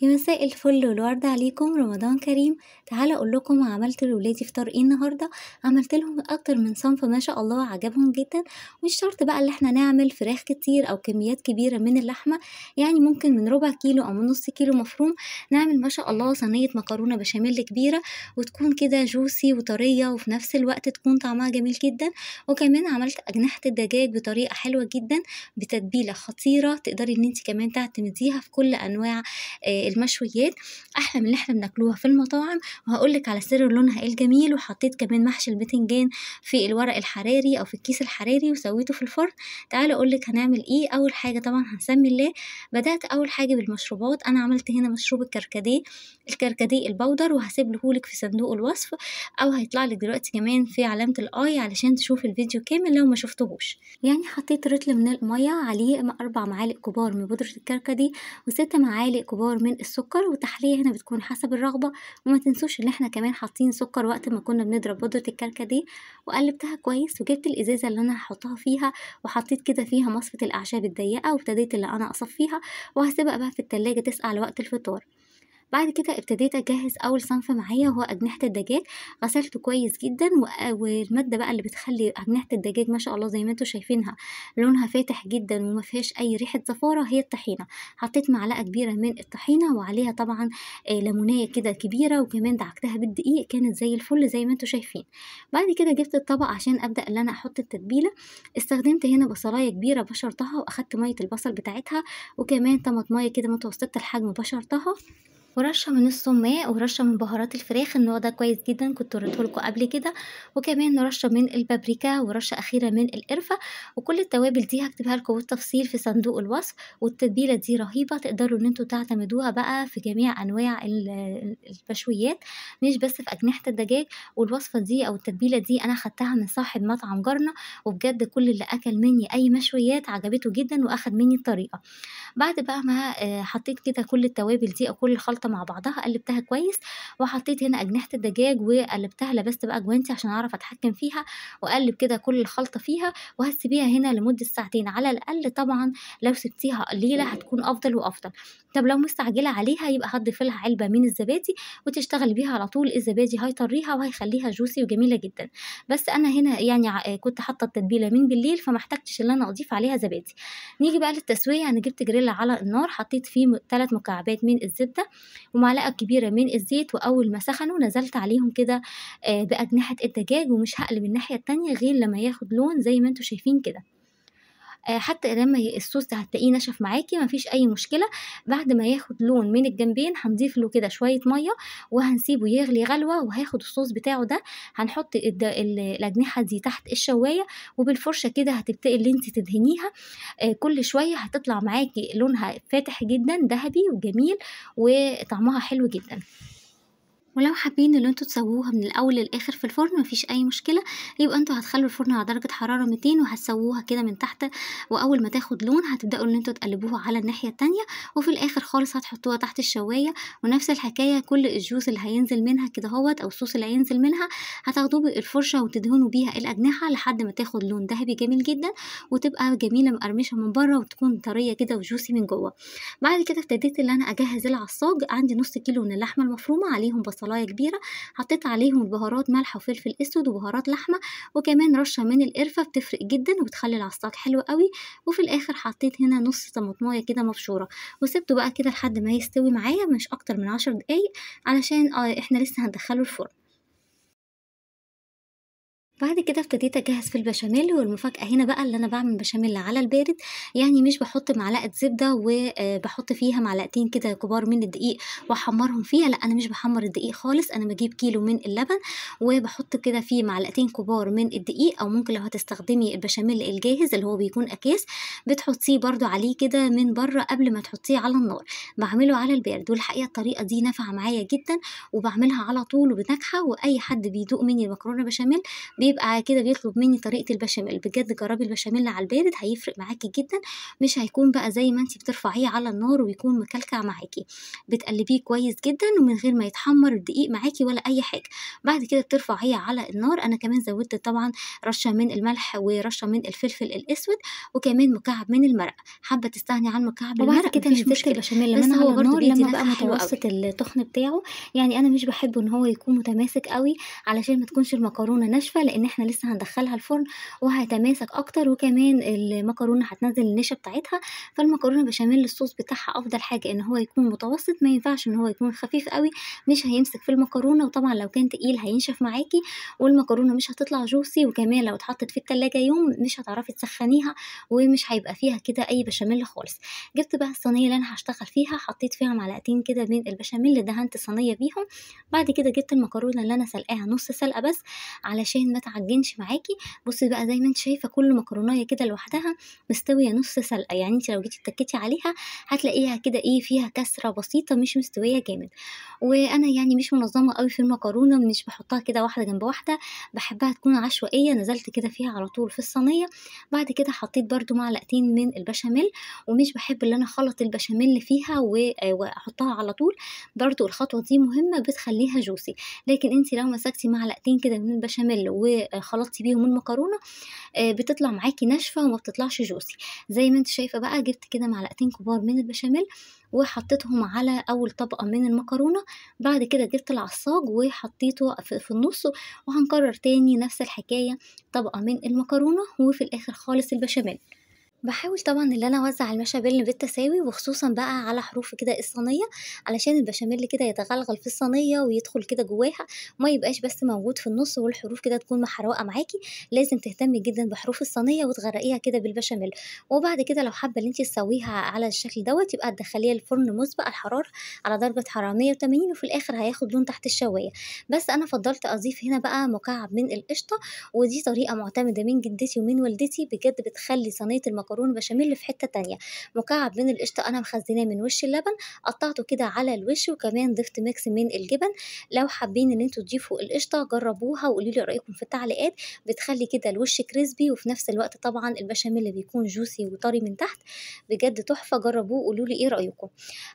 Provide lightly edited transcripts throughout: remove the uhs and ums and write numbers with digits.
يا مساء الفل والورد عليكم، رمضان كريم. تعالوا اقول لكم عملت لولادي فطار ايه النهارده. عملت لهم اكتر من صنف ما شاء الله، عجبهم جدا. مش شرط بقى اللي احنا نعمل فراخ كتير او كميات كبيره من اللحمه، يعني ممكن من ربع كيلو او من نص كيلو مفروم نعمل ما شاء الله صينيه مكرونه بشاميل كبيره، وتكون كده جوسي وطريه وفي نفس الوقت تكون طعمها جميل جدا. وكمان عملت اجنحه الدجاج بطريقه حلوه جدا بتتبيله خطيره، تقدري ان انت كمان تعتمديها في كل انواع المشويات، أحلى من اللي إحنا بناكلوها في المطاعم. وهاقول لِك على سر لونها إيه الجميل. وحطيت كمان محشي البتنجان في الورق الحراري أو في الكيس الحراري وسويته في الفرن. تعالي أقول لِك هنعمل إيه. أول حاجة طبعًا هنسمي الله. بدأت أول حاجة بالمشروبات، أنا عملت هنا مشروب الكركديه، الكركديه البودر، وهاسيبه لِك في صندوق الوصف، أو هيطلع لِك دلوقتي كمان في علامة الآي علشان تشوفي الفيديو كامل لو ما شفتهوش. يعني حطيت رطل من المَيّة عليه 4 معالق كبار من بودرة الكركديه و6 معالق كبار من السكر، والتحلية هنا بتكون حسب الرغبة. وما تنسوش ان احنا كمان حاطين سكر وقت ما كنا بنضرب بودرة الكركديه. وقلبتها كويس وجبت الازازة اللي انا هحطها فيها، وحطيت كده فيها مصفة الاعشاب الضيقة، وابتديت اللي انا اصفيها وهسيبها بقى في التلاجة تسقع لوقت الفطار. بعد كده ابتديت أجهّز أول صنف معايا وهو أجنحة الدجاج. غسلته كويس جدًا والمادة بقى اللي بتخلّي أجنحة الدجاج ما شاء الله زي ما أنتم شايفينها لونها فاتح جدًا وما فيهاش أي ريحة زفارة هي الطحينة. حطيت معلقة كبيرة من الطحينة وعليها طبعًا ليمونية كده كبيرة، وكمان دعكتها بالدقيق كانت زي الفل زي ما أنتم شايفين. بعد كده جبت الطبق عشان أبدأ اللي أنا أحط التتبيلة. استخدمت هنا بصلاية كبيرة بشرتها وأخدت مَيّة البصل بتاعتها، وكمان طماطماية كده متوسطة الحجم بشرتها، ورشة من السُمّاق، ورشة من بهارات الفراخ، النوع ده كويس جدًا كنت وريته لكم قبل كده، وكمان رشة من البابريكا، ورشة أخيرة من القرفة. وكل التوابل دي هاكتبها لكم بالتفصيل في صندوق الوصف. والتتبيلة دي رهيبة، تقدروا إن أنتم تعتمدوها بقى في جميع أنواع المشويات، مش بس في أجنحة الدجاج. والوصفة دي أو التتبيلة دي أنا خدتها من صاحب مطعم جارنا، وبجد كل اللي أكل مني أي مشويات عجبته جدًا وأخد مني الطريقة. بعد بقى ما حطيت كده كل التوابل دي أو كل الخلطة مع بعضها، قلّبتها كويس، وحطيت هنا أجنحة الدجاج وقلّبتها، لبست بقى جوانتي عشان أعرف أتحكم فيها، وأقلّب كده كل الخلطة فيها. وهتسيبيها هنا لمدة ساعتين على الأقل طبعًا. لو سبتيها ليلة هتكون أفضل وأفضل. طب لو مستعجلة عليها يبقى هتضيفي لها علبة من الزبادي وتشتغلي بيها على طول، الزبادي هيطريها وهيخلّيها juicy وجميلة جدًا. بس أنا هنا يعني كنت حاطة التتبيلة من بالليل فما احتجتش إن أنا أضيف عليها زبادي. نيجي بقى للتسوية. أنا جبت جريل على النار، حطيت فيه 3 مكعبات من الزبدة ومعلقة كبيرة من الزيت، وأول ما سخنوا نزلت عليهم كده بأجنحة الدجاج، ومش هاقلب الناحية التانية غير لمّا ياخد لون زي ما أنتم شايفين كده. حتى لمّا الصوص هتلاقيه نشف معاكِ ما فيش أي مشكلة. بعد ما ياخد لون من الجنبين هنضيف له كده شوية مَيّة وهنسيبه يغلي غلوة، وهياخد الصوص بتاعه ده. هنحط الأجنحة دي تحت الشواية، وبالفرشة كده هتبتدي اللي أنتِ تدهنيها كل شوية هتطلع معاكِ لونها فاتح جدًا دهبي وجميل، وطعمها حلو جدًا. ولو حابين إن أنتم تسووها من الأول للآخر في الفرن ما فيش أي مشكلة، يبقى أنتم هتخلّوا الفرن على درجة حرارة 200 وهتسووها كده من تحت، وأول ما تاخد لون هتبدأوا إن أنتم تقلبوها على الناحية التانية، وفي الآخر خالص هتحطوها تحت الشواية. ونفس الحكاية كل الjuice اللي هينزل منها كده أهوّة أو الصوص اللي هينزل منها هتاخدوه بالفرشة وتدهنوا بيها الأجنحة لحد ما تاخد لون دهبي جميل جدًا، وتبقى جميلة مقرمشة من برّه وتكون طرية كده وjuicy من جوّه. بعد كده ابتديت اللي أنا أجهّز العصاج. عندي نُص كيلو من اللحمة المفرومة، عليهم بصلاية كبيرة، حطيت عليهم البهارات ملح وفلفل أسود وبهارات لحمة، وكمان رشة من القرفة بتفرق جدًا وبتخلّي العصاج حلو أوي. وفي الآخر حطيت هنا نُص طماطماية كده مبشورة، وسِبته بقى كده لحد ما يستوي معايا مش أكتر من 10 دقايق علشان إحنا لسه هندخّله الفرن. بعد كده ابتديت أجهّز في البشاميل، والمفاجأة هنا بقى اللي أنا باعمل بشاميل على البارد، يعني مش باحط معلقة زبدة باحط فيها معلقتين كده كبار من الدقيق وأحمّرهم فيها، لأ أنا مش باحمّر الدقيق خالص. أنا باجيب كيلو من اللبن وباحط كده فيه معلقتين كبار من الدقيق، أو ممكن لو هتستخدمي البشاميل الجاهز اللي هو بيكون أكياس بتحطيه برضه عليه كده من برّه قبل ما تحطيه على النار. باعمله على البارد، والحقيقة الطريقة دي نافعة معايا جدًا وباعملها على طول وبناجحة، وأي حد بيدوق مني المكرونة بشاميل بيبقى كده بيطلب مني طريقة البشاميل. بجد جربي البشاميل على البارد هيفرق معاكي جدا، مش هيكون بقى زي ما انتي بترفعيه على النار ويكون مكلكع معاكي. بتقلبيه كويس جدا ومن غير ما يتحمر الدقيق معاكي ولا اي حاجة. بعد كده بترفعيه على النار. انا كمان زودت طبعا رشة من الملح ورشة من الفلفل الاسود وكمان مكعب من المرق. حابة تستغني عن مكعب وبعد المرق كده مفيش نزلت مشكلة، البشاميل بس من هو على برضو النار بيدي لمّا بقى نكهة حلوة قوي. متوسط التخن بتاعه، يعني أنا مش باحب إن هو يكون متماسك أوي علشان ما تكونش المكرونة ناشفة، لإن إحنا لسه هندخّلها الفرن وهيتماسك أكتر، وكمان المكرونة هتنزّل النشا بتاعتها. فالمكرونة بشاميل الصوص بتاعها أفضل حاجة إن هو يكون متوسط، ما ينفعش إن هو يكون خفيف أوي، مش هيمسك في المكرونة، وطبعًا لو كان تقيل هينشف معاكِ والمكرونة مش هتطلع juicy، وكمان لو اتحطت في التلاجة يوم مش هتعرفي تسخّنيها ومش هيبقى فيها كده أي بشاميل خالص. جبت بقى الصينية اللي أنا هاشتغل فيها، حطيت فيها معلقتين كده من البشاميل، دهنت الصينية بيهم. بعد كده جبت المكرونة اللي أنا سلقاها نُص سلقة بس علشان ما تعجنش معاكِ. بُصّي بقى زي ما أنتِ شايفة كل مكروناية كده لوحدها مستوية نُص سلقة، يعني أنتِ لو جيتِ اتكيتِ عليها هتلاقيها كده إيه فيها كسرة بسيطة مش مستوية جامد. وأنا يعني مش منظمة أوي في المكرونة، مش باحطها كده واحدة جنب واحدة، باحبها تكون عشوائية. نزلت كده فيها على طول في الصينية. بعد كده حطيت برضه معلقتين من البشاميل، ومش باحب اللي أنا أخلّط البشاميل فيها وأحطها على طول. برضه الخطوة دي مهمة بتخلّيها juicy. لكن أنتِ لو مسكتِ معلقتين كده من البشاميل وخلطتِ بيهم المكرونة بتطلع معاكِ ناشفة وما بتطلعش juicy. زي ما أنتِ شايفة بقى جبت كده معلقتين كبار من البشاميل وحطيتهم على أول طبقة من المكرونة. بعد كده جبت العصاج وحطيته في النُص، وهنكرر تاني نفس الحكاية، طبقة من المكرونة وفي الآخر خالص البشاميل. باحاول طبعًا اللي أنا أوزّع البشاميل بالتساوي، وخصوصًا بقى على حروف كده الصينية، علشان البشاميل كده يتغلغل في الصينية ويدخل كده جواها، وما يبقاش بس موجود في النُص والحروف كده تكون محروقة معاكِ. لازم تهتمي جدًا بحروف الصينية وتغرقيها كده بالبشاميل. وبعد كده لو حابة إن أنتِ تسويها على الشكل دوّة، يبقى تدخّليها الفرن مسبق الحرارة على درجة حرارة 180، وفي الآخر هياخد لون تحت الشواية. بس أنا فضّلت أضيف هنا بقى مكعب من القشطة، ودي طريقة مُعتمدة من جدتي ومن والدتي، بجد بتخلّي صينية المكرونة بشاميل في حتّة تانية. مكعب من القشطة أنا مخزّناه من وش اللبن، قطّعته كده على الوش، وكمان ضِفت ميكس من الجبن. لو حابين إن أنتم تضيفوا القشطة جرّبوها وقولوا لي رأيكم في التعليقات. بتخلّي كده الوش crispy وفي نفس الوقت طبعًا البشاميل بيكون juicy وطري من تحت. بجد تحفة، جرّبوه وقولوا لي إيه رأيكم.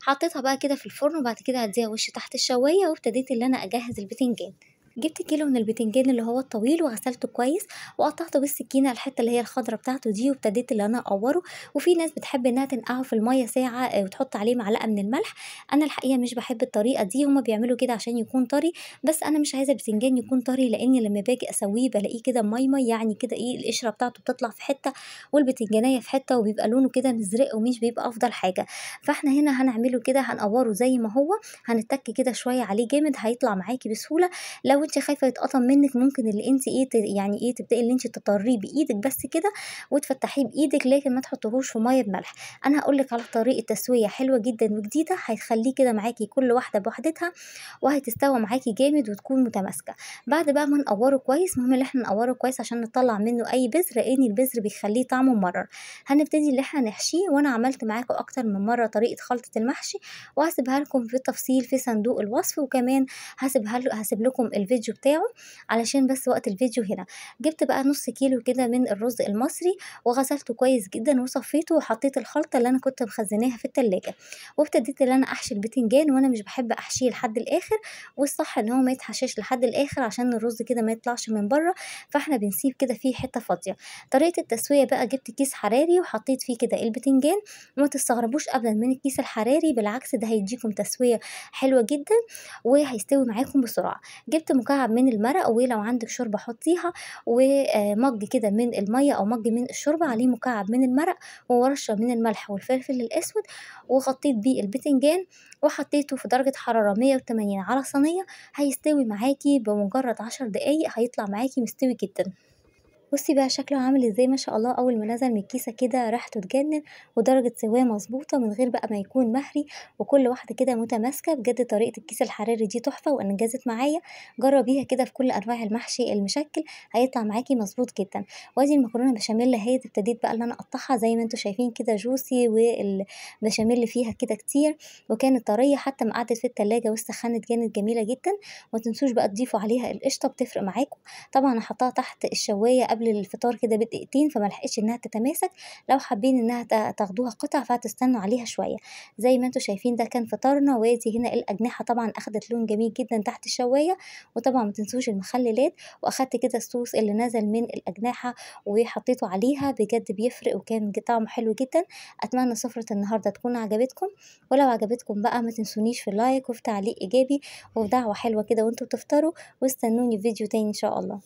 حطيتها بقى كده في الفرن، وبعد كده هادّيها وِش تحت الشواية، وابتديت اللي أنا أجهّز البتنجان. جبت كيلو من البتنجان اللي هو الطويل وغسلته كويس، وقطعته بالسكينة الحتة اللي هي الخضرا بتاعته دي، وابتديت اللي أنا أقوره. وفي ناس بتحب إنها تنقعه في المية ساعة وتحط عليه معلقة من الملح. أنا الحقيقة مش بحب الطريقة دي، هما بيعملوا كده عشان يكون طري، بس أنا مش عايزة البتنجان يكون طري، لأني لما باجي أسويه بلاقيه كده ميمي، يعني كده إيه القشرة بتاعته بتطلع في حتة والبتنجانية في حتة، وبيبقى لونه كده مزرق ومش بيبقى أفضل حاجة. فاحنا هنا هنعمله كده، هنقوره زي ما هو، هنتك كده شوية عليه جامد هيطلع معاكي بسهولة. لو أنتِ خايفة يتقطم منِّك ممكن اللي أنتِ إيه يعني إيه تبدئي اللي أنتِ تطرّيه بإيدِك بس كده وتفتحيه بإيدِك، لكن ما تحطيهوش في مَيّة بملح. أنا هاقول لِك على طريقة تسوية حلوة جدًا وجديدة هتخلّيه كده معاكِ كل واحدة بوحدتها، وهتستوى معاكِ جامد وتكون متماسكة. بعد بقى ما نقوّره كويس، المهم اللي إحنا نقوّره كويس عشان نطلّع منه أي بذر، لإن البذر بيخلّيه طعمه ممرّر. هنبتدي اللي إحنا نحشيه، وأنا عملت معاكم أكتر من مرّة طريقة خلطة المحشي، وهاسيبها لكم بالتفصيل في صندوق الوصف، وكمان هاسيب لكم الفيديو بتاعه علشان بس وقت الفيديو هنا. جبت بقى نُص كيلو كده من الرز المصري وغسلته كويس جدًا وصفيته، وحطيت الخلطة اللي أنا كنت مخزناها في التلاجة. وابتديت اللي أنا أحشي البتنجان، وأنا مش باحب أحشيه لحد الآخر، والصح إن هو ما يتحشاش لحد الآخر عشان الرز كده ما يطلعش من برّه، فإحنا بنسيب كده فيه حتة فاضية. طريقة التسوية بقى جبت كيس حراري وحطيت فيه كده البتنجان، وما تستغربوش أبدًا من الكيس الحراري، بالعكس ده هيديكم تسوية حلوة جدًا وهيستوي معاكم بسرعة. جبت مكعب من المرق، ولو عندِك شوربة حطيها، ومَج كده من المَيّة أو مَج من الشوربة عليه مكعب من المرق ورشة من الملح والفلفل الأسود، وغطيت بيه البتنجان وحطيته في درجة حرارة 180 على صينية. هيستوي معاكِ بمجرد 10 دقايق هيطلع معاكِ مستوي جدًا. بُصّي بقى شكله عامل إزاي ما شاء الله، أول ما نزل من الكيسة كده ريحته تجنن، ودرجة سواه مضبوطة من غير بقى ما يكون مهري، وكل واحدة كده متماسكة، بجد طريقة الكيس الحراري دي تحفة وأنجزت معايا، جربيها كده في كل أنواع المحشي المشكل هيطلع معاكِ مضبوط جدًا. وأدي المكرونة بشاميل أهيّة ابتديت بقى إن أنا أقطّعها زي ما أنتم شايفين كده juicy والبشاميل فيها كده كتير، وكانت طرية حتى أمّا قعدت في التلاجة وسخنت كانت جميلة جدًا. وما تنسوش بقى تضيفوا عليها القشطة بتفرق معاكم. طبعًا أنا حاطاها تحت الشواية قبل الفطار كده بدقيقتين، فما لحقتش إنها تتماسك، لو حابين إنها تاخدوها قطع فهتستنوا عليها شوية. زي ما أنتم شايفين ده كان فطارنا، وادي هنا الأجنحة طبعًا أخدت لون جميل جدًا تحت الشواية، وطبعًا ما تنسوش المخللات، وأخدت كده الصوص اللي نزل من الأجنحة وحطيته عليها، بجد بيفرق وكان طعمه حلو جدًا. أتمنى سفرة النهارده تكون عجبتكم، ولو عجبتكم بقى ما تنسونيش في اللايك وفي تعليق إيجابي وفي دعوة حلوة كده وأنتم بتفطروا، واستنوني في فيديو تاني إن شاء الله.